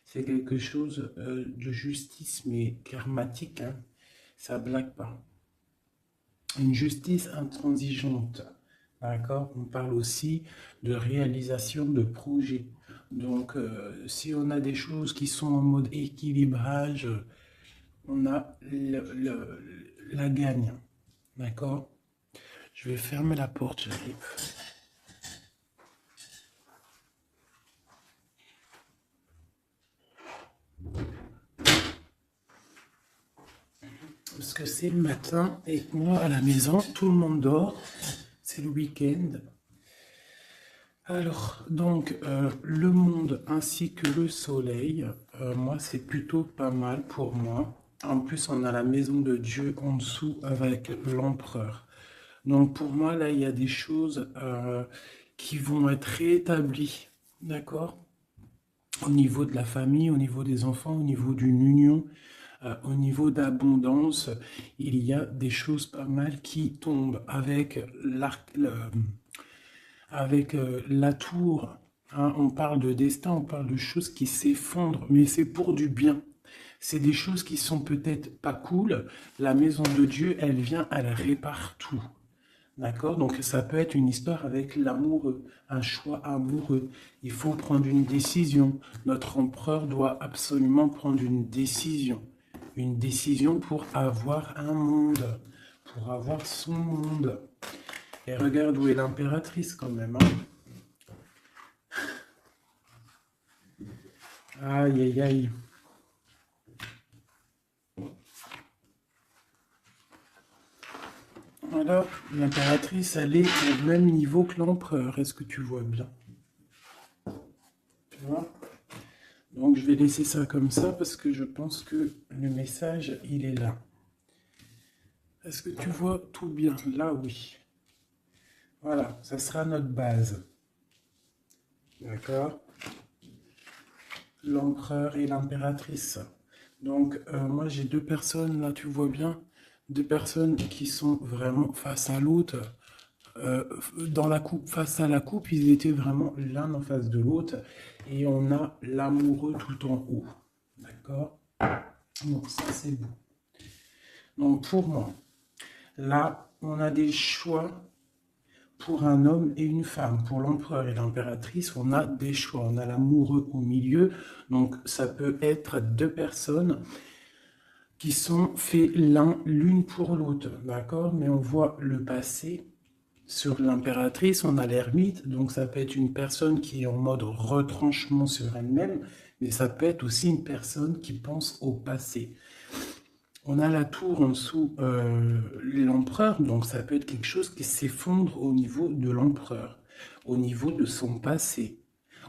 c'est quelque chose de justice, mais karmatique, hein. Ça blague pas. Une justice intransigeante, d'accord? On parle aussi de réalisation de projets. Donc, si on a des choses qui sont en mode équilibrage, on a la gagne, d'accord? Je vais fermer la porte, j'arrive. Parce que c'est le matin et moi à la maison, tout le monde dort. C'est le week-end. Alors, donc, le monde ainsi que le soleil, moi, c'est plutôt pas mal pour moi. En plus, on a la maison de Dieu en dessous avec l'empereur. Donc, pour moi, là, il y a des choses qui vont être rétablies, d'accord? Au niveau de la famille, au niveau des enfants, au niveau d'une union, au niveau d'abondance, il y a des choses pas mal qui tombent avec la tour. Hein. On parle de destin, on parle de choses qui s'effondrent, mais c'est pour du bien. C'est des choses qui sont peut-être pas cool. La maison de Dieu, elle vient, elle répare tout. D'accord? Donc ça peut être une histoire avec l'amoureux, un choix amoureux. Il faut prendre une décision. Notre empereur doit absolument prendre une décision. Une décision pour avoir un monde, pour avoir son monde. Et regarde où est l'impératrice quand même. Hein. Aïe, aïe, aïe. Alors, l'impératrice, elle est au même niveau que l'empereur. Est-ce que tu vois bien? Tu vois? Donc, je vais laisser ça comme ça parce que je pense que le message, il est là. Est-ce que tu vois tout bien? Là, oui. Voilà, ça sera notre base. D'accord? L'empereur et l'impératrice. Donc, moi, j'ai deux personnes, là, tu vois bien, deux personnes qui sont vraiment face à l'autre. Dans la coupe, face à la coupe, ils étaient vraiment l'un en face de l'autre. Et on a l'amoureux tout en haut. D'accord? Donc, ça, c'est beau. Donc, pour moi, là, on a des choix pour un homme et une femme. Pour l'empereur et l'impératrice, on a des choix. On a l'amoureux au milieu. Donc, ça peut être deux personnes qui sont faits l'une pour l'autre. D'accord? Mais on voit le passé. Sur l'impératrice, on a l'ermite, donc ça peut être une personne qui est en mode retranchement sur elle-même, mais ça peut être aussi une personne qui pense au passé. On a la tour en dessous, l'empereur, donc ça peut être quelque chose qui s'effondre au niveau de l'empereur, au niveau de son passé,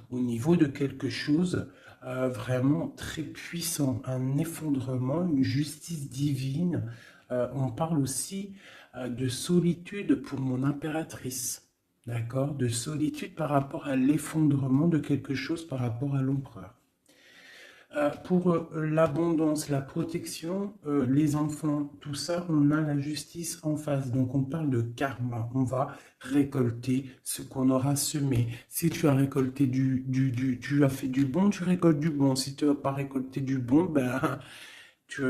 au niveau de quelque chose vraiment très puissant, un effondrement, une justice divine. On parle aussi de solitude pour mon impératrice, d'accord? De solitude par rapport à l'effondrement de quelque chose par rapport à l'empereur. Pour l'abondance, la protection, les enfants, tout ça, on a la justice en face. Donc on parle de karma. On va récolter ce qu'on aura semé. Si tu as récolté tu as fait du bon, tu récoltes du bon. Si tu n'as pas récolté du bon, ben tu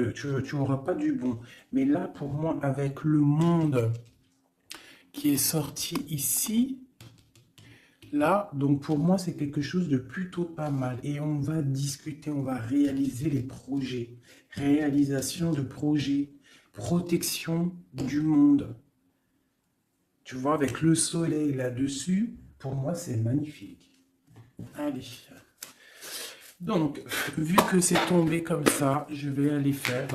n'auras pas du bon. Mais là, pour moi, avec le monde qui est sorti ici, là, donc pour moi, c'est quelque chose de plutôt pas mal. Et on va discuter, on va réaliser les projets. Réalisation de projets, protection du monde. Tu vois, avec le soleil là-dessus, pour moi, c'est magnifique. Allez. Donc, vu que c'est tombé comme ça, je vais aller faire.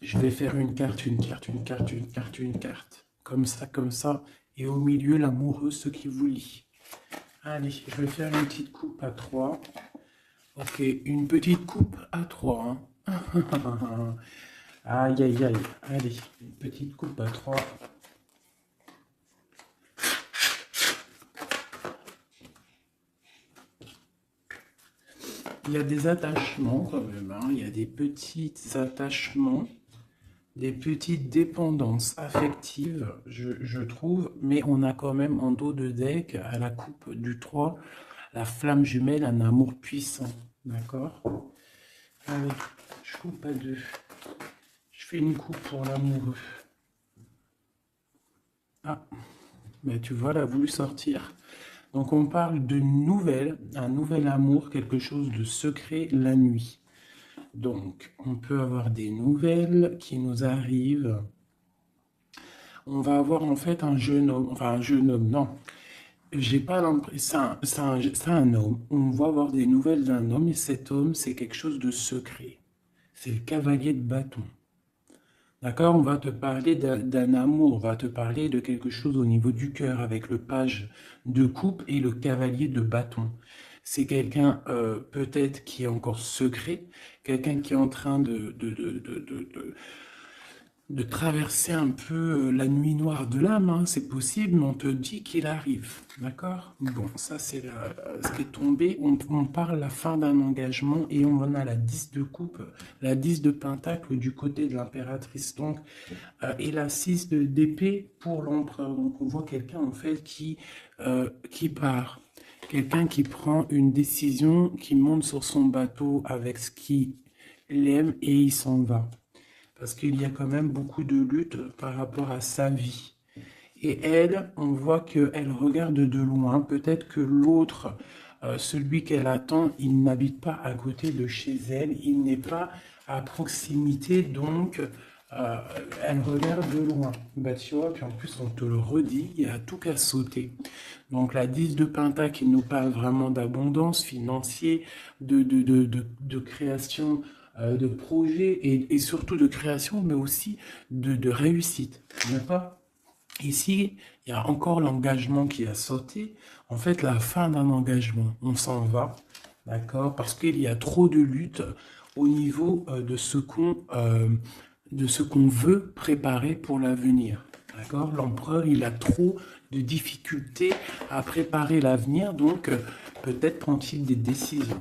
Je vais faire une carte, une carte, une carte, une carte, une carte. Comme ça, comme ça. Et au milieu, l'amoureux, ce qui vous lie. Allez, je vais faire une petite coupe à 3. Ok, une petite coupe à 3. Hein. Aïe, aïe, aïe. Allez, une petite coupe à 3. Il y a des attachements quand même. Hein. Il y a des petits attachements, des petites dépendances affectives, je trouve. Mais on a quand même en dos de deck, à la coupe du 3, la flamme jumelle, un amour puissant. D'accord? Allez, je coupe à deux. Je fais une coupe pour l'amoureux. Ah, mais tu vois, elle a voulu sortir. Donc on parle de nouvelles, un nouvel amour, quelque chose de secret la nuit. Donc on peut avoir des nouvelles qui nous arrivent. On va avoir en fait un jeune homme, enfin un jeune homme, non. J'ai pas l'impression, c'est un homme. On va avoir des nouvelles d'un homme et cet homme, c'est quelque chose de secret. C'est le cavalier de bâton. D'accord? On va te parler d'un amour, on va te parler de quelque chose au niveau du cœur avec le page de coupe et le cavalier de bâton. C'est quelqu'un peut-être qui est encore secret, quelqu'un qui est en train de traverser un peu la nuit noire de l'âme, hein, c'est possible, mais on te dit qu'il arrive, d'accord? Bon, ça c'est ce qui est tombé, on parle la fin d'un engagement et on en a la 10 de coupe, la 10 de pentacle du côté de l'impératrice, donc, et la 6 d'épée pour l'empereur, donc on voit quelqu'un en fait qui part, quelqu'un qui prend une décision, qui monte sur son bateau avec ce qu'il aime et il s'en va. Parce qu'il y a quand même beaucoup de luttes par rapport à sa vie. Et elle, on voit qu'elle regarde de loin. Peut-être que l'autre, celui qu'elle attend, il n'habite pas à côté de chez elle. Il n'est pas à proximité. Donc, elle regarde de loin. Bah, tu vois, puis en plus, on te le redit, il y a tout qu'à sauter. Donc, la 10 de Pentacle qui nous parle vraiment d'abondance financière, de création de projets et surtout de création, mais aussi de réussite. D'accord? Ici, il y a encore l'engagement qui a sauté. En fait, la fin d'un engagement, on s'en va, d'accord? Parce qu'il y a trop de lutte au niveau de ce qu'on veut préparer pour l'avenir. D'accord? L'empereur, il a trop de difficultés à préparer l'avenir, donc peut-être prend-il des décisions.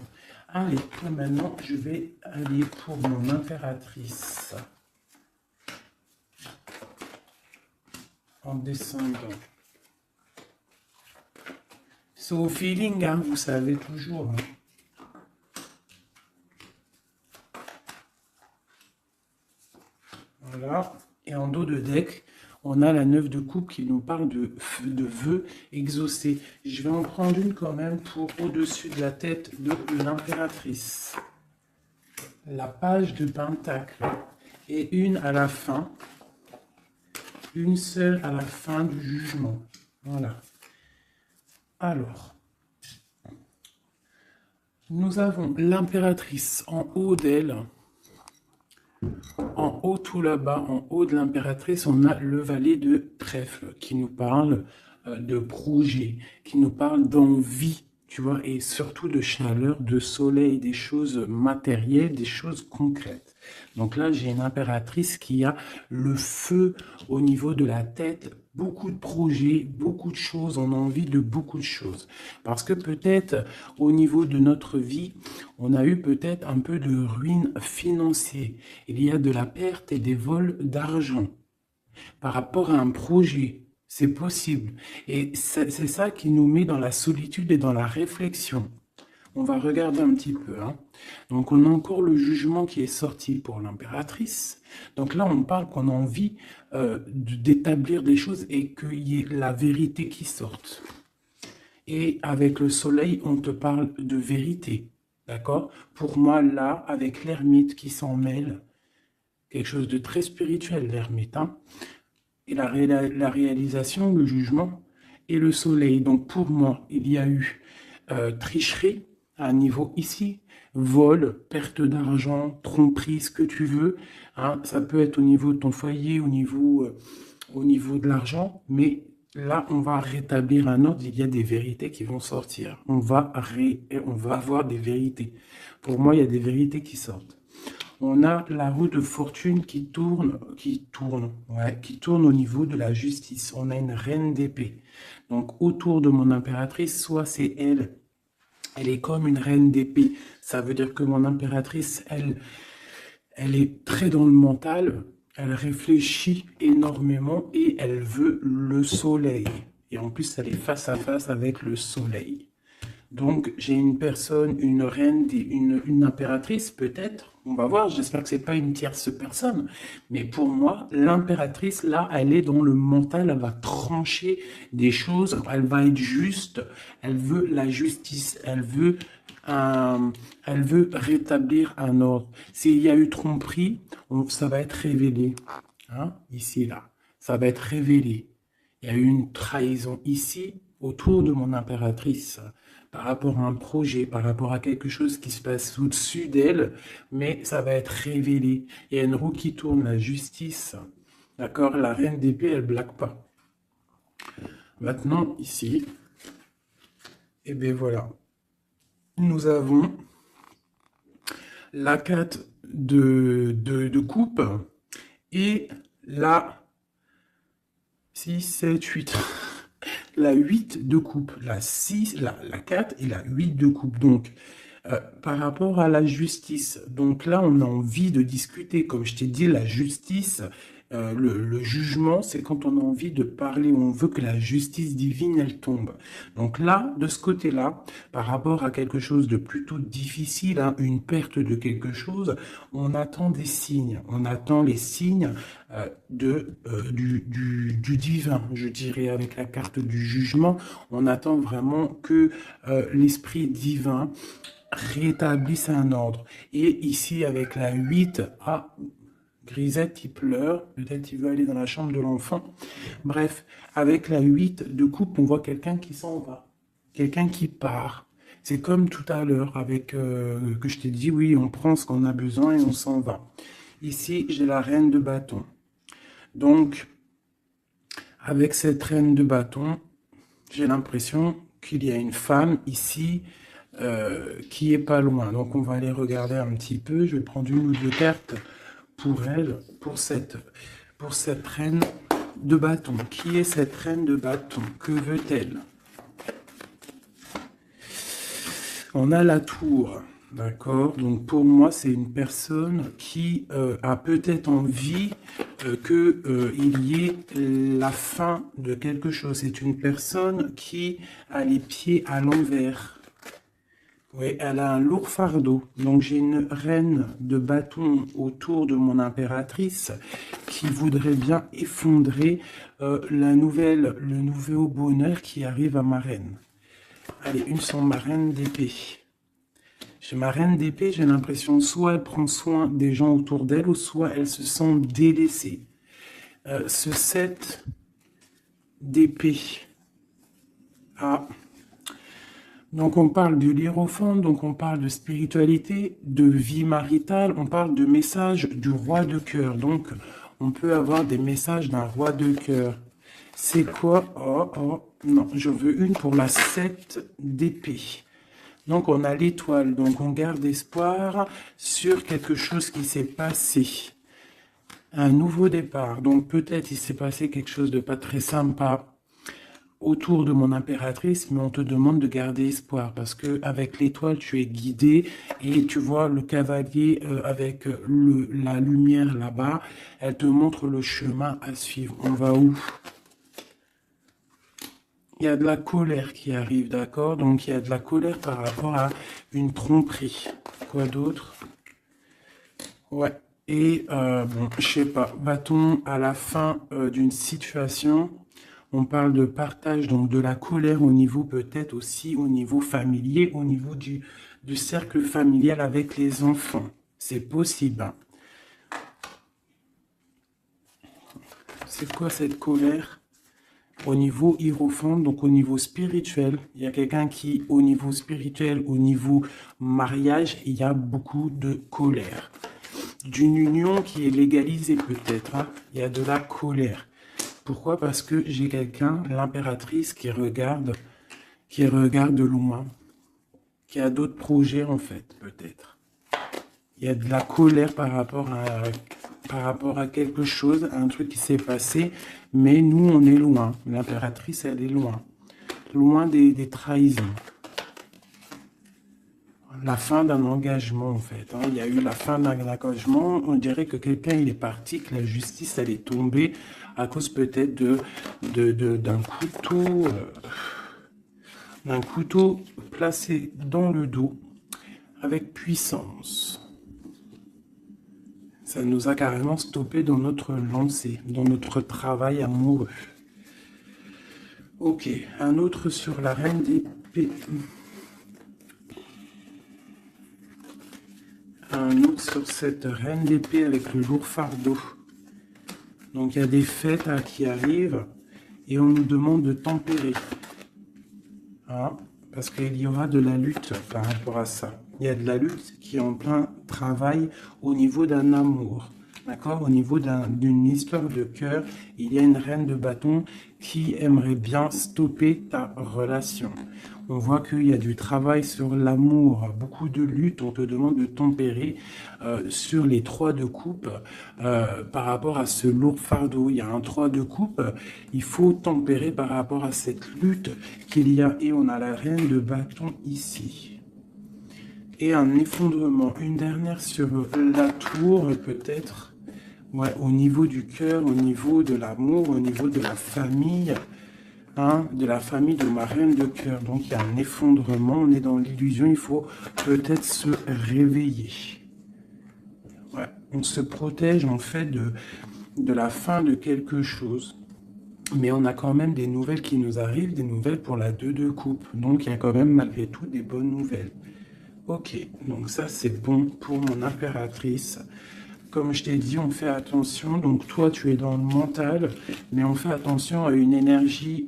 Allez, maintenant, je vais aller pour mon impératrice. En descendant. C'est au feeling, hein, vous savez toujours. Hein. Voilà. Et en dos de deck, on a la 9 de coupe qui nous parle de vœux exaucés. Je vais en prendre une quand même pour au-dessus de la tête de l'impératrice. La page de pentacle. Et une à la fin. Une seule à la fin du jugement. Voilà. Alors, nous avons l'impératrice en haut d'elle. En haut, tout là-bas, en haut de l'impératrice, on a le valet de trèfle qui nous parle de projet, qui nous parle d'envie, tu vois, et surtout de chaleur, de soleil, des choses matérielles, des choses concrètes. Donc là, j'ai une impératrice qui a le feu au niveau de la tête, beaucoup de projets, beaucoup de choses, on a envie de beaucoup de choses. Parce que peut-être au niveau de notre vie, on a eu peut-être un peu de ruine financière. Il y a de la perte et des vols d'argent par rapport à un projet. C'est possible. Et c'est ça qui nous met dans la solitude et dans la réflexion. On va regarder un petit peu. Hein. Donc, on a encore le jugement qui est sorti pour l'impératrice. Donc là, on parle qu'on a envie d'établir des choses et qu'il y ait la vérité qui sorte. Et avec le soleil, on te parle de vérité. D'accord? Pour moi, là, avec l'ermite qui s'en mêle, quelque chose de très spirituel, l'ermite. Hein? Et la réalisation, le jugement et le soleil. Donc, pour moi, il y a eu tricherie à un niveau ici, vol, perte d'argent, tromperie, ce que tu veux. Hein, ça peut être au niveau de ton foyer, au niveau de l'argent, mais là, on va rétablir un ordre. Il y a des vérités qui vont sortir. On va avoir des vérités. Pour moi, il y a des vérités qui sortent. On a la roue de fortune qui tourne au niveau de la justice. On a une reine d'épée. Donc, autour de mon impératrice, soit c'est elle est comme une reine d'épée. Ça veut dire que mon impératrice, elle est très dans le mental, elle réfléchit énormément et elle veut le soleil. Et en plus, elle est face à face avec le soleil. Donc, j'ai une personne, une reine, une impératrice, peut-être. On va voir, j'espère que c'est pas une tierce personne. Mais pour moi, l'impératrice, là, elle est dans le mental, elle va trancher des choses, elle va être juste, elle veut la justice, un- elle veut rétablir un ordre. S'il y a eu tromperie, ça va être révélé. Hein, ici, là. Ça va être révélé. Il y a eu une trahison ici, autour de mon impératrice, par rapport à un projet, par rapport à quelque chose qui se passe au-dessus d'elle, mais ça va être révélé. Il y a une roue qui tourne, la justice. D'accord? La reine d'épée, elle blague pas. Maintenant, ici, et bien voilà. Nous avons la 4 de coupe et la 6, 7, 8. La 8 de coupe, la 6, la 4 et la 8 de coupe. Donc, par rapport à la justice, donc là, on a envie de discuter. Comme je t'ai dit, la justice, le jugement, c'est quand on a envie de parler, on veut que la justice divine, elle tombe. Donc là, de ce côté-là, par rapport à quelque chose de plutôt difficile, hein, une perte de quelque chose, on attend des signes. On attend les signes du divin, je dirais, avec la carte du jugement. On attend vraiment que l'esprit divin rétablisse un ordre. Et ici, avec la 8, Grisette, il pleure, peut-être il veut aller dans la chambre de l'enfant. Bref, avec la 8 de coupe, on voit quelqu'un qui s'en va, quelqu'un qui part. C'est comme tout à l'heure avec que je t'ai dit, oui, on prend ce qu'on a besoin et on s'en va. Ici, j'ai la reine de bâton. Donc, avec cette reine de bâton, j'ai l'impression qu'il y a une femme ici qui est pas loin. Donc, on va aller regarder un petit peu. Je vais prendre une ou deux cartes pour elle, pour cette reine de bâton. Qui est cette reine de bâton? Que veut-elle? On a la tour, d'accord? Donc pour moi, c'est une personne qui a peut-être envie qu'il y ait la fin de quelque chose. C'est une personne qui a les pieds à l'envers. Oui, elle a un lourd fardeau. Donc j'ai une reine de bâton autour de mon impératrice qui voudrait bien effondrer le nouveau bonheur qui arrive à ma reine. Allez, une sans ma reine d'épée. Chez ma reine d'épée, j'ai l'impression soit elle prend soin des gens autour d'elle, ou soit elle se sent délaissée. Ce 7 d'épée. Ah. Donc on parle de l'hiérophante, donc on parle de spiritualité, de vie maritale, on parle de message du roi de cœur. Donc on peut avoir des messages d'un roi de cœur. C'est quoi? Non, je veux une pour la 7 d'épée. Donc on a l'étoile, donc on garde espoir sur quelque chose qui s'est passé. Un nouveau départ, donc peut-être il s'est passé quelque chose de pas très sympa autour de mon impératrice, mais on te demande de garder espoir parce que avec l'étoile tu es guidé et tu vois le cavalier avec la lumière là-bas, elle te montre le chemin à suivre. On va où? Il y a de la colère qui arrive, d'accord? Donc il y a de la colère par rapport à une tromperie. Quoi d'autre? Ouais. Et bon, je sais pas, va-t-on à la fin d'une situation? On parle de partage, donc de la colère au niveau peut-être aussi au niveau familier, au niveau du cercle familial avec les enfants. C'est possible. Hein. C'est quoi cette colère? Au niveau hiérophante, donc au niveau spirituel, il y a quelqu'un qui, au niveau spirituel, au niveau mariage, il y a beaucoup de colère. D'une union qui est légalisée peut-être, hein. Il y a de la colère. Pourquoi? Parce que j'ai quelqu'un, l'impératrice, qui regarde de loin, qui a d'autres projets en fait, peut-être. Il y a de la colère par rapport à quelque chose, à un truc qui s'est passé, mais nous, on est loin. L'impératrice, elle est loin. Loin des trahisons. La fin d'un engagement, en fait. Hein. Il y a eu la fin d'un engagement. On dirait que quelqu'un, il est parti, que la justice, elle est tombée à cause peut-être d'un couteau. Un couteau placé dans le dos avec puissance. Ça nous a carrément stoppé dans notre lancée, dans notre travail amoureux. Ok, un autre sur la reine d'épée. Un autre sur cette reine d'épée avec le lourd fardeau. Donc il y a des fêtes qui arrivent et on nous demande de tempérer. Hein, parce qu'il y aura de la lutte par rapport à ça. Il y a de la lutte qui est en plein travail au niveau d'un amour. D'accord? Au niveau d'une histoire de cœur, il y a une reine de bâton qui aimerait bien stopper ta relation. On voit qu'il y a du travail sur l'amour, beaucoup de lutte. On te demande de tempérer sur les 3 de coupe par rapport à ce lourd fardeau. Il y a un 3 de coupe, il faut tempérer par rapport à cette lutte qu'il y a. Et on a la reine de bâton ici. Et un effondrement, une dernière sur la tour peut-être. Ouais, au niveau du cœur, au niveau de l'amour, au niveau de la famille, hein, de la famille de ma reine de cœur. Donc il y a un effondrement, on est dans l'illusion, il faut peut-être se réveiller. Ouais, on se protège en fait de la fin de quelque chose. Mais on a quand même des nouvelles qui nous arrivent, des nouvelles pour la 2 de coupe. Donc il y a quand même malgré tout des bonnes nouvelles. Ok, donc ça c'est bon pour mon impératrice. Comme je t'ai dit, on fait attention. Donc toi, tu es dans le mental, mais on fait attention à une énergie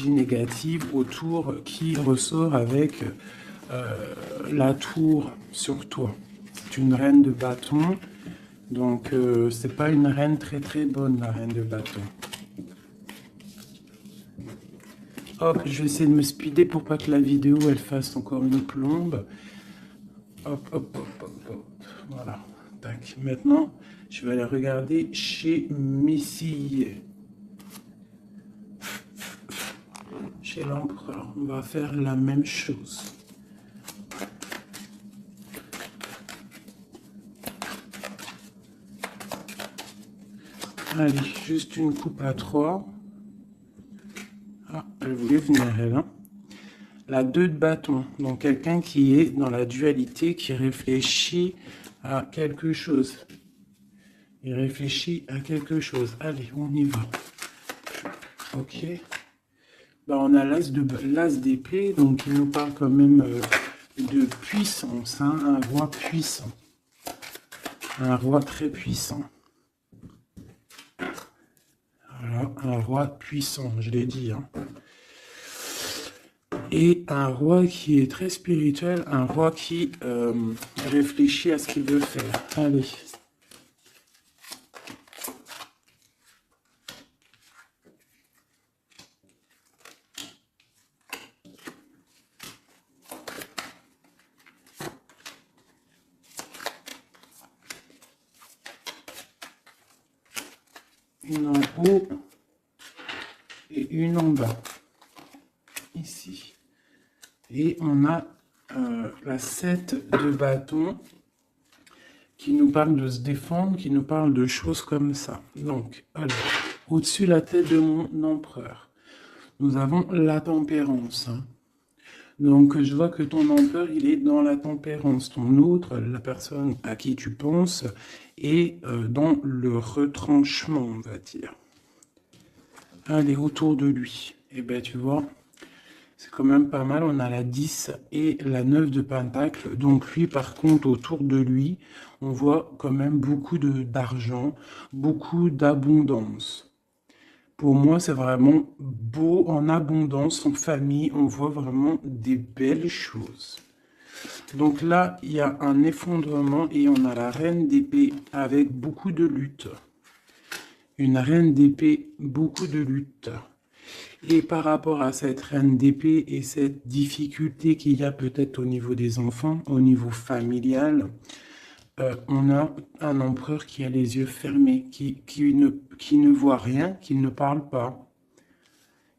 négative autour qui ressort avec la tour sur toi. C'est une reine de bâton, donc c'est pas une reine très très bonne, la reine de bâton. Hop, je vais essayer de me speeder pour pas que la vidéo elle fasse encore une plombe. Hop, hop, hop, hop, hop. Voilà. Tac. Maintenant, je vais aller regarder chez Missy. Chez l'empereur, on va faire la même chose. Allez, juste une coupe à 3. Ah, elle voulait venir, elle, hein. La 2 de bâton, donc quelqu'un qui est dans la dualité, qui réfléchit à quelque chose. Il réfléchit à quelque chose. Allez, on y va. Ok. Ben, on a l'as d'épée, donc il nous parle quand même de puissance, hein, un roi puissant. Un roi très puissant. Voilà, un roi puissant, je l'ai dit. Hein. Et un roi qui est très spirituel, un roi qui réfléchit à ce qu'il veut faire. Allez. Une en haut et une en bas. Ici. Et on a la 7 de bâton qui nous parle de se défendre, qui nous parle de choses comme ça. Donc, alors, au-dessus de la tête de mon empereur, nous avons la tempérance. Hein. Donc, je vois que ton empereur, il est dans la tempérance. Ton autre, la personne à qui tu penses, est dans le retranchement, on va dire. Allez, autour de lui. Et bien, tu vois, c'est quand même pas mal. On a la 10 et la 9 de pentacle. Donc, lui, par contre, autour de lui, on voit quand même beaucoup d'argent, beaucoup d'abondance. Pour moi, c'est vraiment beau, en abondance, en famille, on voit vraiment des belles choses. Donc là, il y a un effondrement et on a la reine d'épée avec beaucoup de lutte. Une reine d'épée, beaucoup de lutte. Et par rapport à cette reine d'épée et cette difficulté qu'il y a peut-être au niveau des enfants, au niveau familial, on a un empereur qui a les yeux fermés, qui ne voit rien, qui ne parle pas.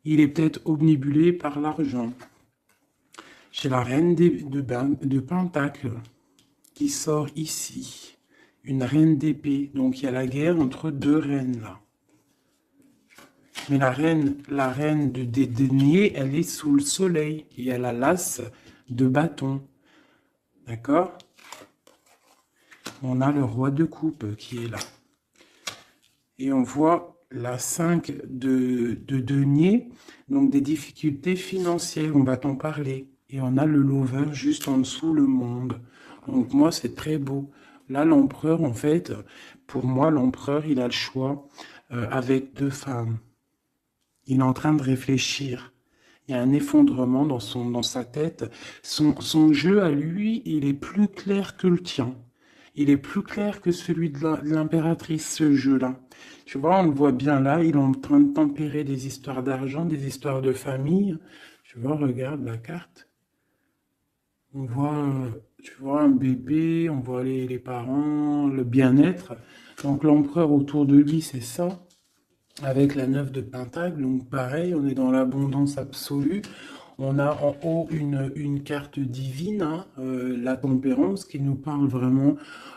Il est peut-être obnubilé par l'argent. J'ai la reine de pentacle qui sort ici. Une reine d'épée. Donc il y a la guerre entre 2 reines là. Mais la reine des deniers, elle est sous le soleil. Et elle a l'as de bâton. D'accord? On a le roi de coupe qui est là. Et on voit la 5 de denier, donc des difficultés financières, on va t'en parler. Et on a le lover juste en dessous, le monde. Donc moi, c'est très beau. Là, l'empereur, en fait, pour moi, l'empereur, il a le choix avec deux femmes. Il est en train de réfléchir. Il y a un effondrement dans sa tête. Son jeu à lui, il est plus clair que le tien. Il est plus clair que celui de l'impératrice, ce jeu-là. Tu vois, on le voit bien là, il est en train de tempérer des histoires d'argent, des histoires de famille. Tu vois, regarde la carte. On voit, tu vois, un bébé, on voit les parents, le bien-être. Donc l'empereur autour de lui, c'est ça. Avec la 9 de Pentacle, donc pareil, on est dans l'abondance absolue. On a en haut une carte divine, hein, la tempérance, qui nous parle vraiment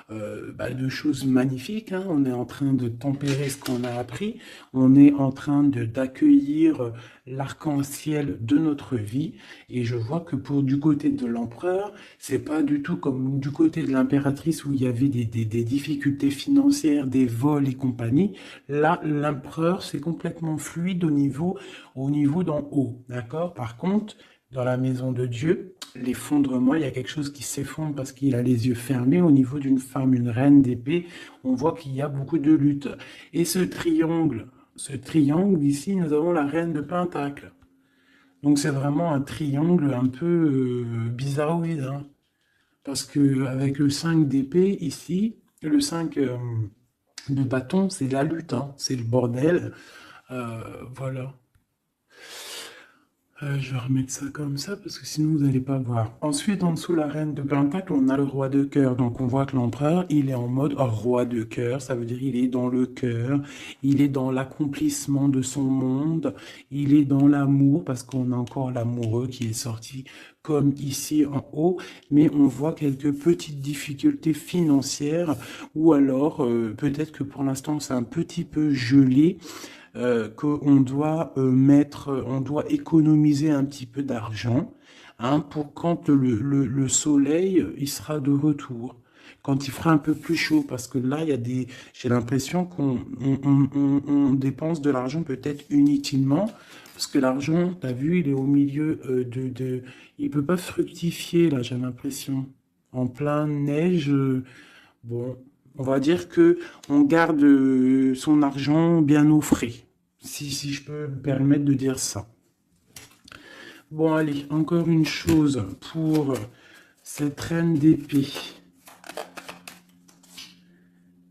de choses magnifiques. Hein. On est en train de tempérer ce qu'on a appris. On est en train d'accueillir l'arc-en-ciel de notre vie. Et je vois que pour du côté de l'empereur, c'est pas du tout comme du côté de l'impératrice où il y avait des difficultés financières, des vols et compagnie. Là, l'empereur, c'est complètement fluide au niveau d'en haut. D'accord? Par contre, dans la maison de Dieu, l'effondrement, il y a quelque chose qui s'effondre parce qu'il a les yeux fermés. Au niveau d'une femme, une reine d'épée, on voit qu'il y a beaucoup de lutte. Et ce triangle ici, nous avons la reine de Pentacle. Donc c'est vraiment un triangle un peu bizarroïde, hein. Parce que avec le 5 d'épée ici, le 5 de bâton, c'est la lutte, hein. C'est le bordel. Voilà. Je vais remettre ça comme ça parce que sinon vous n'allez pas voir. Ensuite, en dessous la reine de Pentacle, on a le roi de cœur. Donc on voit que l'empereur, il est en mode roi de cœur. Ça veut dire il est dans le cœur, il est dans l'accomplissement de son monde, il est dans l'amour parce qu'on a encore l'amoureux qui est sorti comme ici en haut. Mais on voit quelques petites difficultés financières ou alors peut-être que pour l'instant c'est un petit peu gelé. Qu'on doit on doit économiser un petit peu d'argent, hein, pour quand le soleil il sera de retour, quand il fera un peu plus chaud, parce que là j'ai l'impression qu'on dépense de l'argent peut-être inutilement, parce que l'argent, t'as vu, il est au milieu il peut pas fructifier là, j'ai l'impression, en plein neige. Bon, on va dire que on garde son argent bien au frais, si je peux me permettre de dire ça. Bon, allez, encore une chose pour cette reine d'épée.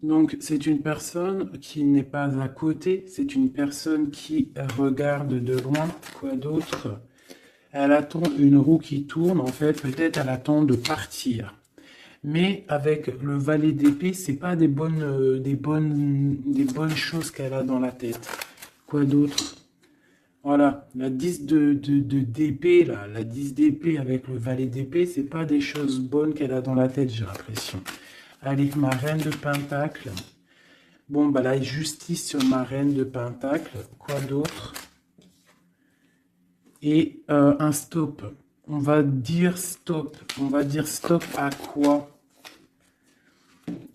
Donc, c'est une personne qui n'est pas à côté, c'est une personne qui regarde de loin. Quoi d'autre? Elle attend une roue qui tourne, en fait, peut-être elle attend de partir. Mais avec le valet d'épée, c'est pas des bonnes choses qu'elle a dans la tête. Quoi d'autre? Voilà, la 10 d'épée, là, la 10 d'épée avec le valet d'épée, c'est pas des choses bonnes qu'elle a dans la tête, j'ai l'impression. Allez, ma reine de pentacle. Bon, bah la justice sur ma reine de pentacle. Quoi d'autre? Et un stop. On va dire stop. On va dire stop à quoi?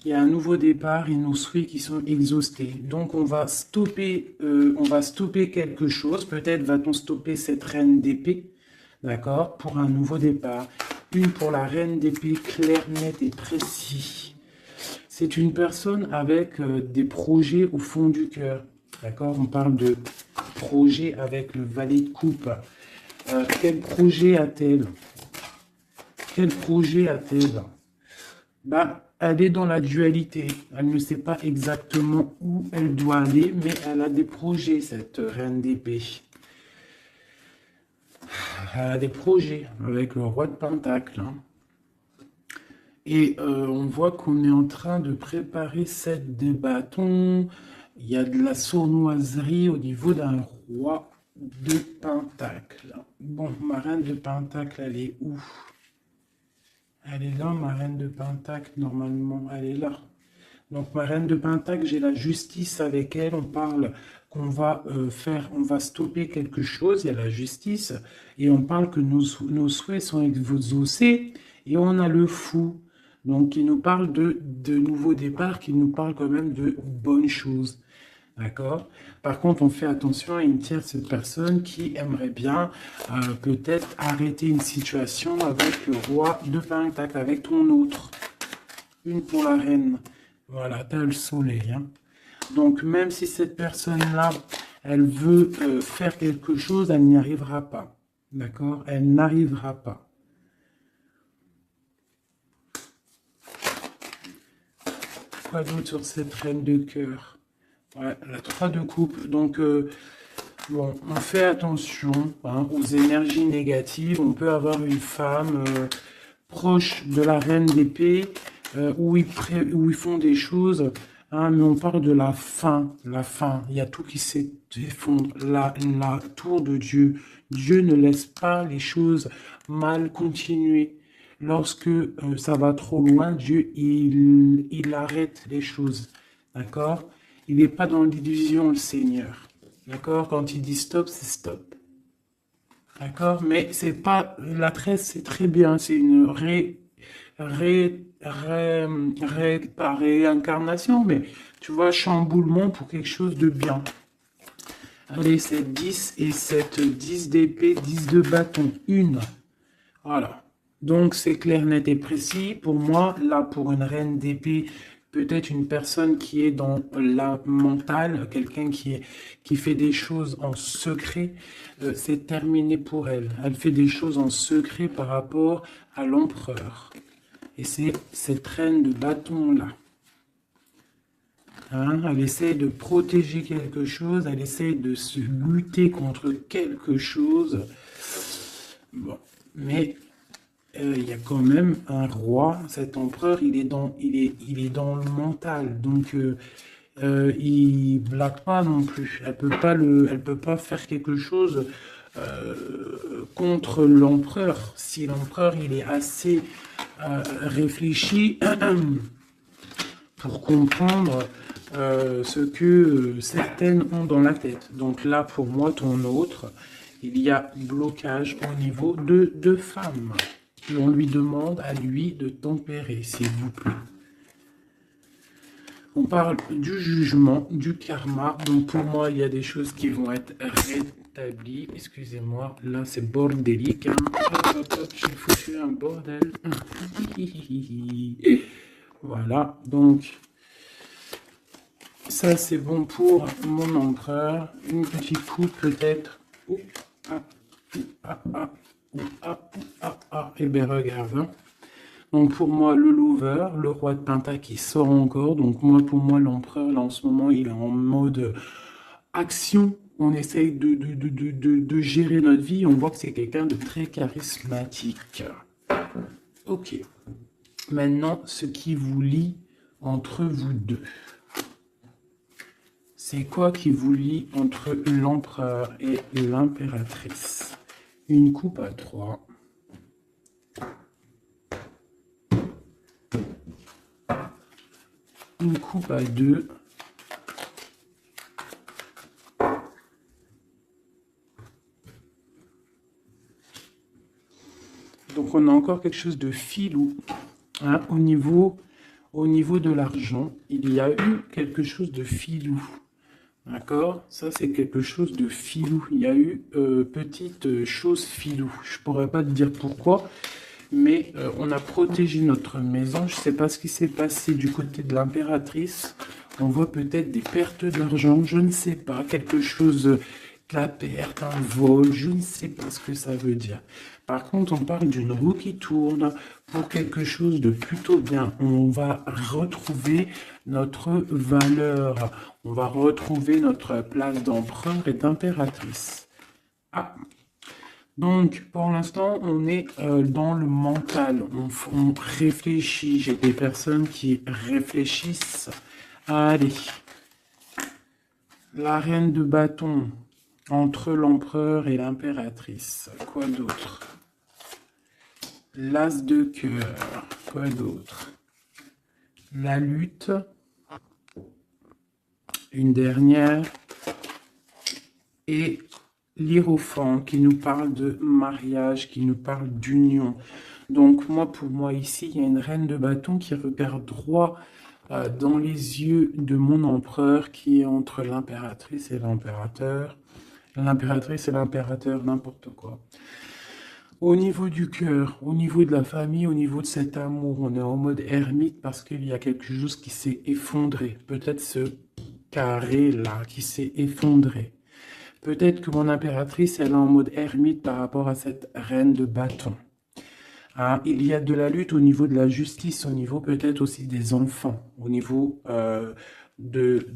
Il y a un nouveau départ et nos souhaits qui sont exhaustés. Donc on va stopper quelque chose. Peut-être va-t-on stopper cette reine d'épée, d'accord, pour un nouveau départ. Une pour la reine d'épée, clair, net et précis. C'est une personne avec des projets au fond du cœur, d'accord. On parle de projet avec le valet de coupe. Quel projet a-t-elle? Quel projet a-t-elle? Bah, elle est dans la dualité. Elle ne sait pas exactement où elle doit aller, mais elle a des projets, cette reine d'épée. Elle a des projets avec le roi de Pentacle, hein. Et on voit qu'on est en train de préparer cette des bâtons. Il y a de la sournoiserie au niveau d'un roi de Pentacle. Bon, ma reine de Pentacle, elle est où? Elle est là, ma reine de Pentacle, normalement, elle est là. Donc, ma reine de Pentacle, j'ai la justice avec elle. On parle qu'on va on va stopper quelque chose. Il y a la justice. Et on parle que nos souhaits sont exaucés. Et on a le fou. Donc, qui nous parle de nouveaux départs, qui nous parle quand même de bonnes choses. D'accord? Par contre, on fait attention à une tierce personne qui aimerait bien peut-être arrêter une situation avec le roi de Pentacle, avec ton autre. Une pour la reine. Voilà, t'as le soleil. Hein. Donc, même si cette personne-là, elle veut faire quelque chose, elle n'y arrivera pas. D'accord? Elle n'arrivera pas. Quoi d'autre sur cette reine de cœur? Ouais, la 3 de coupe. Donc, bon, on fait attention hein, aux énergies négatives. On peut avoir une femme proche de la reine d'épée où ils font des choses, hein, mais on parle de la fin. La fin, il y a tout qui s'effondre. La tour de Dieu. Dieu ne laisse pas les choses mal continuer. Lorsque ça va trop loin, Dieu, il arrête les choses. D'accord? Il n'est pas dans l'illusion, le Seigneur. D'accord? Quand il dit stop, c'est stop. D'accord? Mais c'est pas, la tresse, c'est très bien. C'est une pas réincarnation, mais tu vois, chamboulement pour quelque chose de bien. Allez, c'est 10 et 7, 10 d'épée, 10 de bâton, une. Voilà. Donc, c'est clair, net et précis. Pour moi, là, pour une reine d'épée, peut-être une personne qui est dans la mentale, quelqu'un qui fait des choses en secret, c'est terminé pour elle. Elle fait des choses en secret par rapport à l'empereur. Et c'est cette reine de bâton-là. Hein, elle essaie de protéger quelque chose, elle essaie de se lutter contre quelque chose. Bon, mais il y a quand même un roi, cet empereur, il est dans le mental, donc il blague pas non plus. Elle peut pas faire quelque chose contre l'empereur. Si l'empereur il est assez réfléchi pour comprendre ce que certaines ont dans la tête. Donc là, pour moi, ton autre, il y a blocage au niveau de deux femmes. On lui demande à lui de tempérer, s'il vous plaît. On parle du jugement, du karma. Donc pour moi, il y a des choses qui vont être rétablies. Excusez-moi, là c'est bordélique. Hein. J'ai foutu un bordel. Voilà, donc ça c'est bon pour mon empereur. Une petite coupe peut-être. Eh bien regarde. Hein. Donc pour moi, le lover, le roi de Pentacle qui sort encore. Donc moi, pour moi, l'empereur, là en ce moment, il est en mode action. On essaye de gérer notre vie. On voit que c'est quelqu'un de très charismatique. Ok. Maintenant, ce qui vous lie entre vous deux. C'est quoi qui vous lie entre l'empereur et l'impératrice? Une coupe à 3. Une coupe à 2. Donc on a encore quelque chose de filou. Hein, au niveau de l'argent, il y a eu quelque chose de filou. D'accord? Ça, c'est quelque chose de filou. Il y a eu petite chose filou. Je pourrais pas te dire pourquoi, mais on a protégé notre maison. Je sais pas ce qui s'est passé du côté de l'impératrice. On voit peut-être des pertes d'argent. Je ne sais pas. Quelque chose, de la perte, un vol. Je ne sais pas ce que ça veut dire. Par contre, on parle d'une roue qui tourne pour quelque chose de plutôt bien. On va retrouver notre valeur. On va retrouver notre place d'empereur et d'impératrice. Ah. Donc, pour l'instant, on est dans le mental. On réfléchit. J'ai des personnes qui réfléchissent. Allez. La reine de bâton entre l'empereur et l'impératrice. Quoi d'autre? L'as de cœur. Quoi d'autre? La lutte Une dernière. Et l'Hiérophant qui nous parle de mariage, qui nous parle d'union. Donc moi, pour moi ici, il y a une reine de bâton qui regarde droit dans les yeux de mon empereur qui est entre l'impératrice et l'impérateur. L'impératrice et l'impérateur, n'importe quoi. Au niveau du cœur, au niveau de la famille, au niveau de cet amour, on est en mode ermite parce qu'il y a quelque chose qui s'est effondré. Peut-être ce carré-là qui s'est effondré. Peut-être que mon impératrice, elle est en mode ermite par rapport à cette reine de bâton. Ah, il y a de la lutte au niveau de la justice, au niveau peut-être aussi des enfants, au niveau de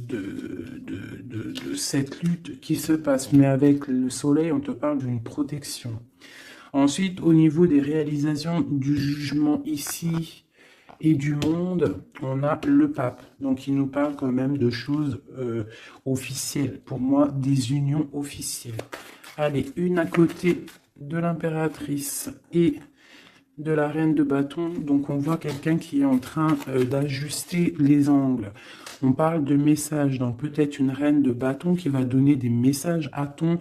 cette lutte qui se passe. Mais avec le soleil, on te parle d'une protection. Ensuite, au niveau des réalisations du jugement ici et du monde, on a le pape. Donc, il nous parle quand même de choses officielles. Pour moi, des unions officielles. Allez, une à côté de l'impératrice et de la reine de bâton. Donc, on voit quelqu'un qui est en train d'ajuster les angles. On parle de messages, donc peut-être une reine de bâton qui va donner des messages à ton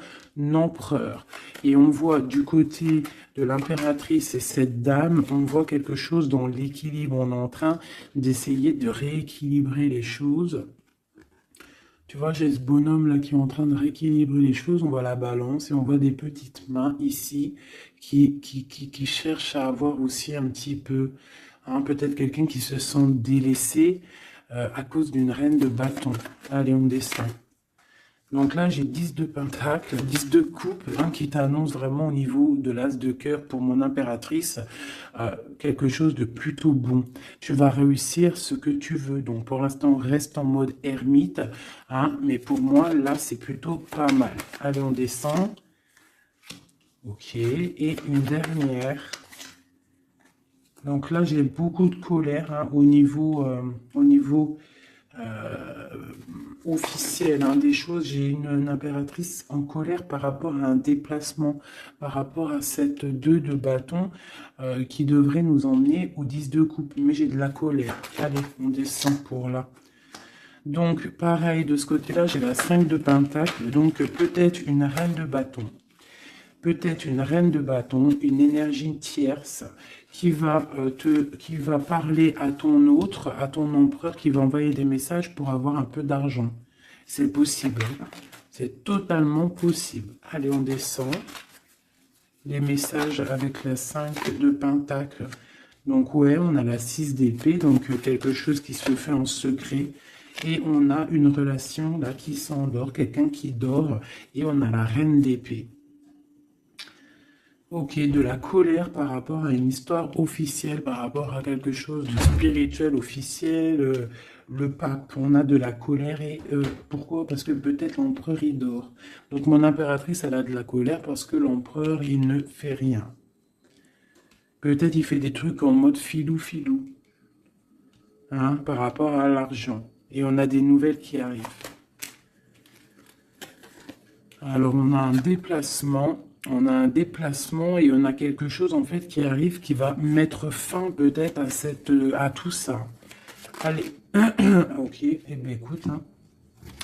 empereur. Et on voit du côté de l'impératrice et cette dame, on voit quelque chose dans l'équilibre. On est en train d'essayer de rééquilibrer les choses. Tu vois, j'ai ce bonhomme là qui est en train de rééquilibrer les choses. On voit la balance et on voit des petites mains ici qui cherchent à avoir aussi un petit peu, hein, peut-être quelqu'un qui se sent délaissé à cause d'une reine de bâton. Allez, on descend. Donc là, j'ai 10 de pentacle, 10 de coupe, hein, qui t'annonce vraiment au niveau de l'as de cœur pour mon impératrice, quelque chose de plutôt bon. Tu vas réussir ce que tu veux. Donc pour l'instant, reste en mode ermite, hein, mais pour moi, là, c'est plutôt pas mal. Allez, on descend. Ok, et une dernière. Donc là, j'ai beaucoup de colère, hein, au niveau officiel, hein, des choses. J'ai une impératrice en colère par rapport à un déplacement, par rapport à cette 2 de bâton qui devrait nous emmener au 10 de coupe. Mais j'ai de la colère. Allez, on descend pour là. Donc, pareil, de ce côté-là, j'ai la 5 de pentacle. Donc, peut-être une reine de bâton. Peut-être une reine de bâton, une énergie tierce qui va parler à ton autre, à ton empereur, qui va envoyer des messages pour avoir un peu d'argent. C'est possible. C'est totalement possible. Allez, on descend. Les messages avec la 5 de pentacle. Donc, ouais, on a la 6 d'épée, donc quelque chose qui se fait en secret. Et on a une relation là qui s'endort, quelqu'un qui dort. Et on a la reine d'épée. Ok, de la colère par rapport à une histoire officielle, par rapport à quelque chose de spirituel officiel, le pape, on a de la colère et pourquoi? Parce que peut-être l'empereur il dort. Donc mon impératrice elle a de la colère parce que l'empereur il ne fait rien. Peut-être il fait des trucs en mode filou, hein, par rapport à l'argent. Et on a des nouvelles qui arrivent. Alors on a un déplacement. On a un déplacement et on a quelque chose en fait qui arrive qui va mettre fin peut-être à tout ça. Allez, ok, eh bien écoute, hein.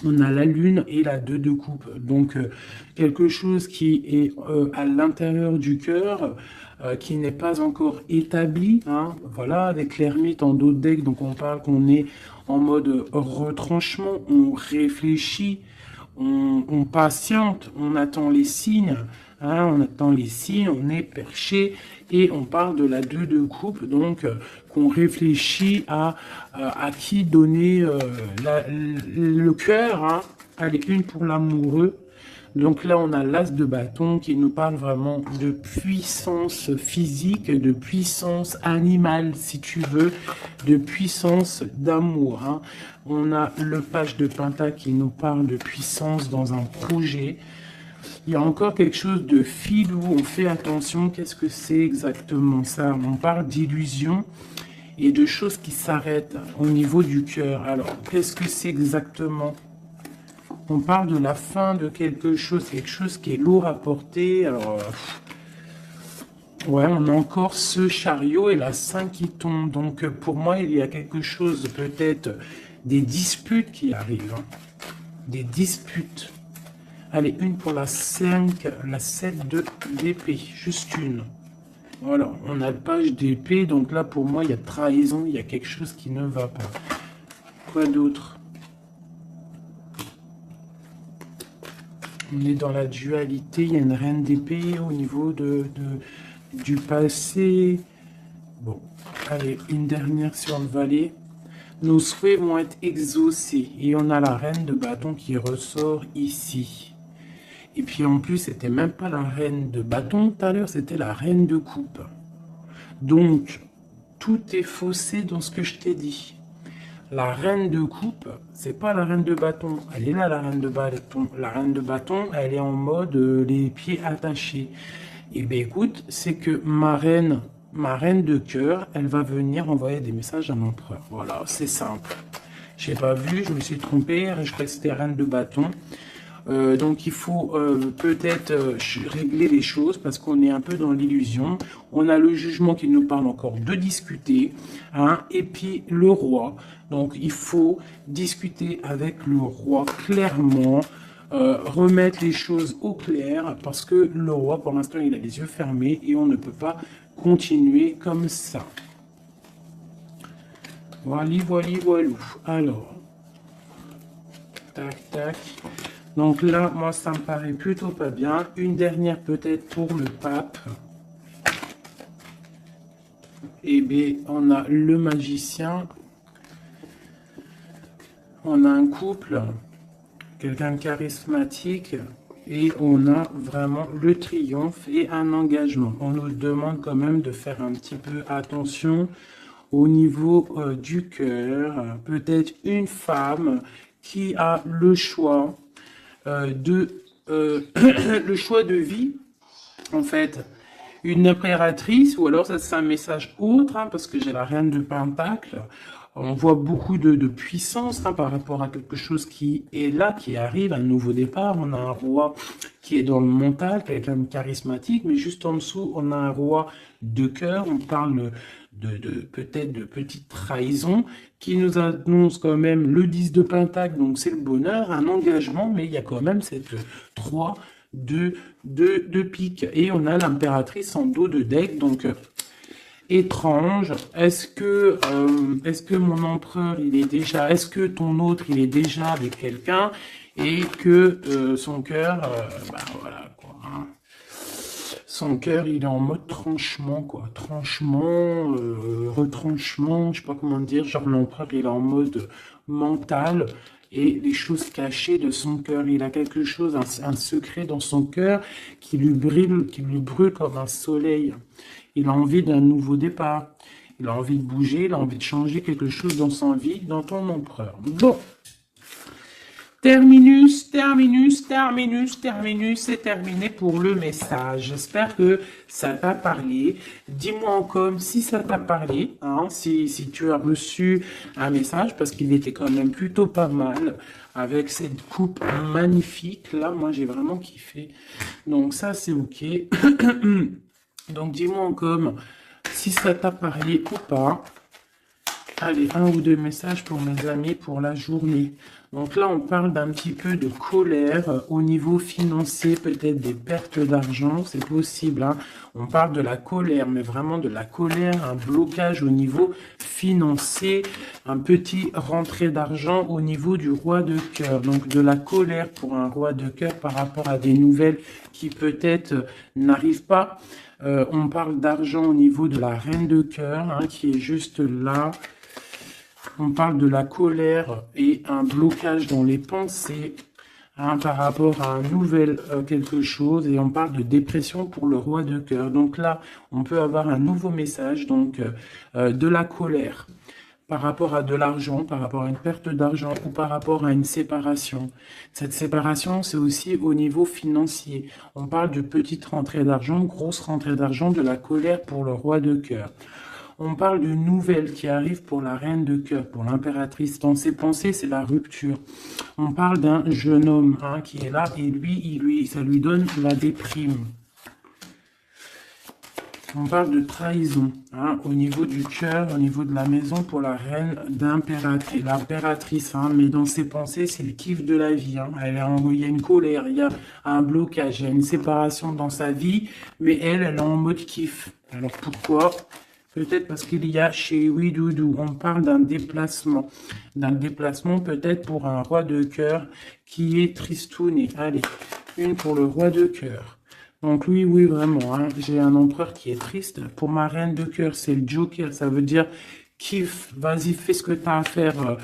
On a la lune et la 2 de coupe. Donc quelque chose qui est à l'intérieur du cœur, qui n'est pas encore établi. Hein. Voilà, avec l'ermite en dos de deck, donc on parle qu'on est en mode retranchement, on réfléchit, on patiente, on attend les signes. Hein, on attend les signes, on est perché et on parle de la 2 de coupe, donc qu'on réfléchit à qui donner le cœur. Hein. Allez, une pour l'amoureux. Donc là, on a l'as de bâton qui nous parle vraiment de puissance physique, de puissance animale, si tu veux, de puissance d'amour. Hein. On a le page de pentacle qui nous parle de puissance dans un projet. Il y a encore quelque chose de filou, on fait attention, qu'est-ce que c'est exactement ça? On parle d'illusion et de choses qui s'arrêtent au niveau du cœur. Alors, qu'est-ce que c'est exactement? On parle de la fin de quelque chose qui est lourd à porter. Alors, ouais, on a encore ce chariot et la 5 qui tombe. Donc, pour moi, il y a quelque chose, peut-être des disputes qui arrivent. Hein. des disputes. Allez, une pour la 5, la 7 de d'épée, juste une. Voilà, on a le page d'épée, donc là pour moi il y a trahison, il y a quelque chose qui ne va pas. Quoi d'autre? On est dans la dualité, il y a une reine d'épée au niveau du passé. Bon, allez, une dernière sur le valet. Nos souhaits vont être exaucés. Et on a la reine de bâton qui ressort ici. Et puis en plus, c'était même pas la reine de bâton tout à l'heure, c'était la reine de coupe. Donc, tout est faussé dans ce que je t'ai dit. La reine de coupe, c'est pas la reine de bâton. Elle est là, la reine de bâton. La reine de bâton, elle est en mode les pieds attachés. Et bien écoute, c'est que ma reine de cœur, elle va venir envoyer des messages à l'empereur. Voilà, c'est simple. J'ai pas vu, je me suis trompé, je crois que c'était reine de bâton. Donc il faut peut-être régler les choses parce qu'on est un peu dans l'illusion. On a le jugement qui nous parle encore de discuter, hein, et puis le roi. Donc il faut discuter avec le roi clairement, remettre les choses au clair parce que le roi pour l'instant il a les yeux fermés et on ne peut pas continuer comme ça. Voilà, voilà, voilà. Alors, tac, tac. Donc là, moi, ça me paraît plutôt pas bien. Une dernière peut-être pour le pape. Eh bien, on a le magicien. On a un couple, quelqu'un de charismatique. Et on a vraiment le triomphe et un engagement. On nous demande quand même de faire un petit peu attention au niveau du cœur. Peut-être une femme qui a le choix le choix de vie, en fait, une impératrice, ou alors ça c'est un message autre, hein, parce que j'ai la reine de Pentacle. On voit beaucoup de puissance hein, par rapport à quelque chose qui est là, qui arrive, un nouveau départ. On a un roi qui est dans le mental, quelqu'un de charismatique, mais juste en dessous, on a un roi de cœur. On parle peut-être de petite trahison qui nous annonce quand même le 10 de Pentacle, donc c'est le bonheur, un engagement, mais il y a quand même cette 3 de pique. Et on a l'impératrice en dos de deck, donc étrange. Est-ce que mon empereur, il est déjà, est-ce que ton autre, il est déjà avec quelqu'un et que son cœur, bah voilà quoi. Hein. Son cœur, il est en mode tranchement, quoi. Tranchement, retranchement, je sais pas comment dire. Genre, l'empereur, il est en mode mental et les choses cachées de son cœur. Il a quelque chose, un secret dans son cœur qui lui brûle comme un soleil. Il a envie d'un nouveau départ. Il a envie de bouger, il a envie de changer quelque chose dans sa vie, dans ton empereur. Bon. Terminus, c'est terminé pour le message. J'espère que ça t'a parlé. Dis-moi en com si ça t'a parlé, hein, si tu as reçu un message, parce qu'il était quand même plutôt pas mal, avec cette coupe magnifique. Là, moi, j'ai vraiment kiffé. Donc ça, c'est OK. Donc, dis-moi en com si ça t'a parlé ou pas. Allez, un ou deux messages pour mes amis pour la journée. Donc là, on parle d'un petit peu de colère au niveau financier, peut-être des pertes d'argent, c'est possible. Hein. On parle de la colère, mais vraiment de la colère, un blocage au niveau financier, un petit rentrée d'argent au niveau du roi de cœur. Donc de la colère pour un roi de cœur par rapport à des nouvelles qui peut-être n'arrivent pas. On parle d'argent au niveau de la reine de cœur, hein, qui est juste là. On parle de la colère et un blocage dans les pensées hein, par rapport à un nouvel quelque chose. Et on parle de dépression pour le roi de cœur. Donc là, on peut avoir un nouveau message, donc de la colère par rapport à de l'argent, par rapport à une perte d'argent ou par rapport à une séparation. Cette séparation, c'est aussi au niveau financier. On parle de petite rentrée d'argent, grosse rentrée d'argent, de la colère pour le roi de cœur. On parle de nouvelles qui arrivent pour la reine de cœur, pour l'impératrice. Dans ses pensées, c'est la rupture. On parle d'un jeune homme hein, qui est là et lui, ça lui donne la déprime. On parle de trahison, hein, au niveau du cœur, au niveau de la maison pour la reine d'impératrice, l'impératrice, hein, mais dans ses pensées, c'est le kiff de la vie, hein. Il y a une colère, il y a un blocage, il y a une séparation dans sa vie, mais elle est en mode kiff. Alors pourquoi? Peut-être parce qu'il y a chez Oui Doudou, on parle d'un déplacement peut-être pour un roi de cœur qui est tristouné. Allez, une pour le roi de cœur. Donc oui, oui, vraiment, hein, j'ai un empereur qui est triste. Pour ma reine de cœur, c'est le Joker, ça veut dire kiffe, vas-y, fais ce que tu as à faire.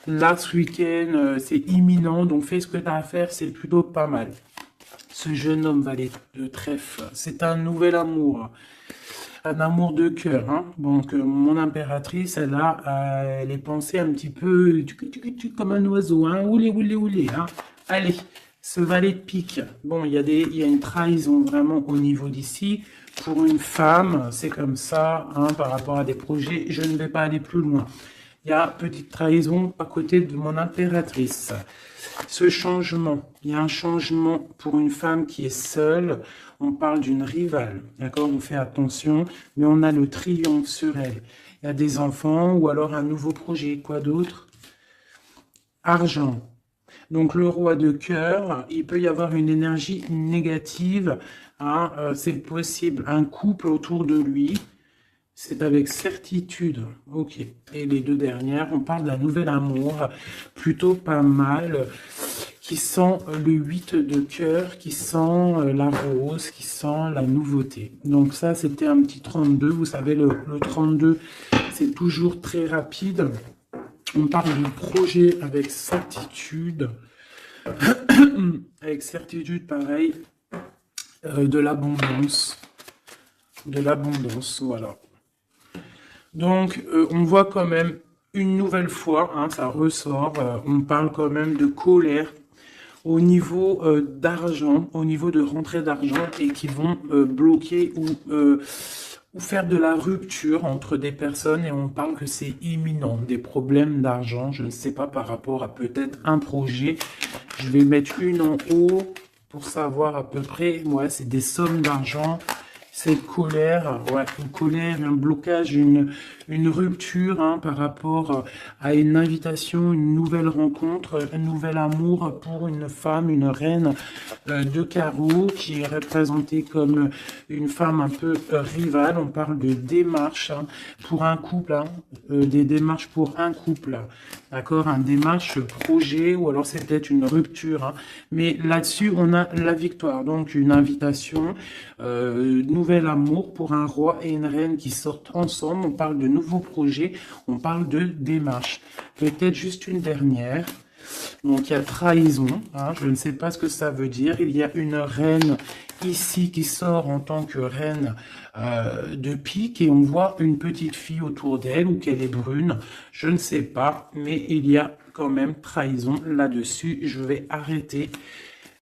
Là, ce week-end, c'est imminent, donc fais ce que tu as à faire, c'est plutôt pas mal. Ce jeune homme valet de trèfle, c'est un nouvel amour. Un amour de cœur, hein. Donc, mon impératrice, elle est pensée un petit peu comme un oiseau, hein. Oulé, oulé, oulé, hein. Allez, ce valet de pique. Bon, il y a une trahison vraiment au niveau d'ici. Pour une femme, c'est comme ça, hein, par rapport à des projets. Je ne vais pas aller plus loin. Il y a petite trahison à côté de mon impératrice. Ce changement, il y a un changement pour une femme qui est seule. On parle d'une rivale, d'accord? On fait attention, mais on a le triomphe sur elle. Il y a des enfants ou alors un nouveau projet. Quoi d'autre? Argent. Donc le roi de cœur, il peut y avoir une énergie négative, hein, c'est possible. Un couple autour de lui. C'est avec certitude. Ok. Et les deux dernières, on parle d'un nouvel amour, plutôt pas mal, qui sent le 8 de cœur, qui sent la rose, qui sent la nouveauté. Donc ça, c'était un petit 32. Vous savez, le 32, c'est toujours très rapide. On parle du projet avec certitude. Avec certitude, pareil, de l'abondance. De l'abondance, voilà. Donc, on voit quand même une nouvelle fois, hein, ça ressort, on parle quand même de colère au niveau d'argent, au niveau de rentrée d'argent et qui vont bloquer ou faire de la rupture entre des personnes et on parle que c'est imminent, des problèmes d'argent, je ne sais pas par rapport à peut-être un projet. Je vais mettre une en haut pour savoir à peu près, ouais, c'est des sommes d'argent. Cette colère, ouais, une colère, un blocage, une rupture, hein, par rapport à une invitation, une nouvelle rencontre, un nouvel amour pour une femme, une reine de carreau qui est représentée comme une femme un peu rivale. On parle de démarche, hein, pour un couple, hein, des démarches pour un couple, d'accord, un démarche projet ou alors c'est peut-être une rupture, hein, mais là-dessus on a la victoire, donc une invitation, nouvel amour pour un roi et une reine qui sortent ensemble. On parle de nouveaux projets, on parle de démarche. Peut-être juste une dernière. Donc il y a trahison, hein, je ne sais pas ce que ça veut dire. Il y a une reine ici qui sort en tant que reine de pique et on voit une petite fille autour d'elle ou qu'elle est brune. Je ne sais pas, mais il y a quand même trahison là-dessus. Je vais arrêter.